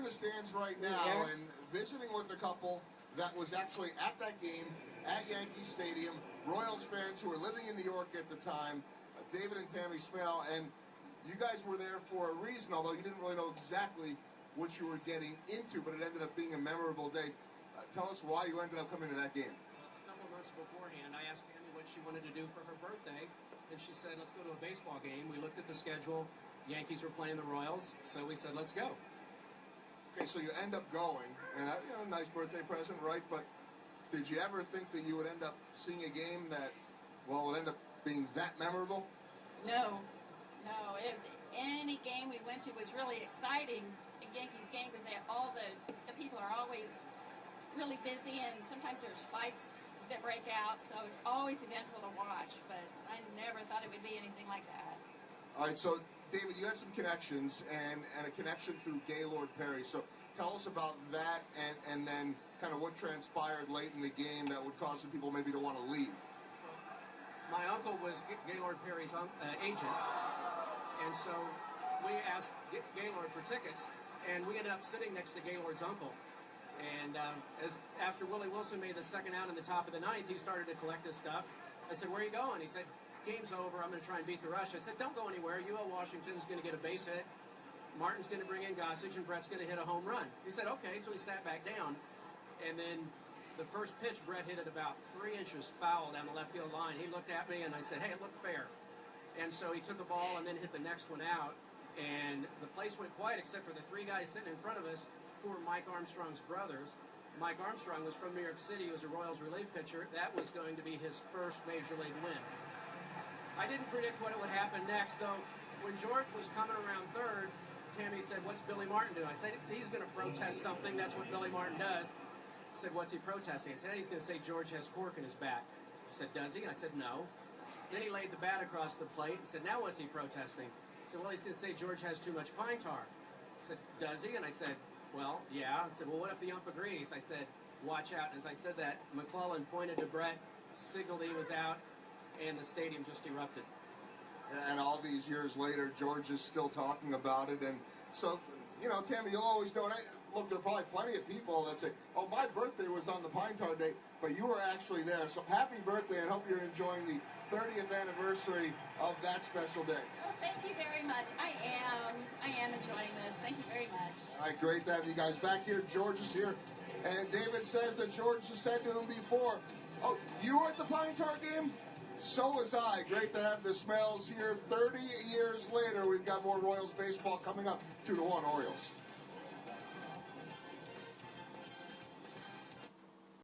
the stands right now and visiting with a couple that was actually at that game at Yankee Stadium. Royals fans who were living in New York at the time, David and Tammy Smale, and you guys were there for a reason, although you didn't really know exactly what you were getting into, but it ended up being a memorable day. Tell us why you ended up coming to that game. A couple months beforehand, I asked Tammy what she wanted to do for her birthday, and she said, let's go to a baseball game. We looked at the schedule. Yankees were playing the Royals, so we said, let's go. Okay, so you end up going, and nice birthday present, right? But did you ever think that you would end up seeing a game that, well, would end up being that memorable? No. It was any game we went to was really exciting. A Yankees game because all the people are always really busy, and sometimes there's fights that break out. So it's always eventful to watch. But I never thought it would be anything like that. All right, so David, you had some connections and a connection through Gaylord Perry. So tell us about that and then kind of what transpired late in the game that would cause some people maybe to want to leave. My uncle was Gaylord Perry's agent, and so we asked Gaylord for tickets, and we ended up sitting next to Gaylord's uncle. And after Willie Wilson made the second out in the top of the ninth, he started to collect his stuff. I said, where are you going? He said, game's over. I'm going to try and beat the rush. I said, don't go anywhere. UL Washington's going to get a base hit. Martin's going to bring in Gossage, and Brett's going to hit a home run. He said, okay. So he sat back down, and then the first pitch, Brett hit it about 3 inches foul down the left field line. He looked at me, and I said, hey, it looked fair. And so he took a ball and then hit the next one out, and the place went quiet except for the three guys sitting in front of us who were Mike Armstrong's brothers. Mike Armstrong was from New York City. He was a Royals relief pitcher. That was going to be his first Major League win. I didn't predict what would happen next, though. When George was coming around third, Tammy said, what's Billy Martin doing? I said, he's going to protest something. That's what Billy Martin does. I said, what's he protesting? I said, he's going to say George has cork in his bat. He said, does he? And I said, no. Then he laid the bat across the plate and said, now what's he protesting? I said, well, he's going to say George has too much pine tar. I said, does he? And I said, well, yeah. I said, well, what if the ump agrees? I said, watch out. And as I said that, McClellan pointed to Brett, signaled he was out, and the stadium just erupted. And all these years later, George is still talking about it. And so, Tammy, you'll always know. And look, there are probably plenty of people that say, oh, my birthday was on the Pine Tar Day, but you were actually there. So happy birthday, and hope you're enjoying the 30th anniversary of that special day. Well, thank you very much. I am enjoying this. Thank you very much. All right, great to have you guys back here. George is here. And David says that George has said to him before, oh, you were at the Pine Tar game? So was I. Great to have the Smales here. 30 years later, we've got more Royals baseball coming up. 2-1 Orioles.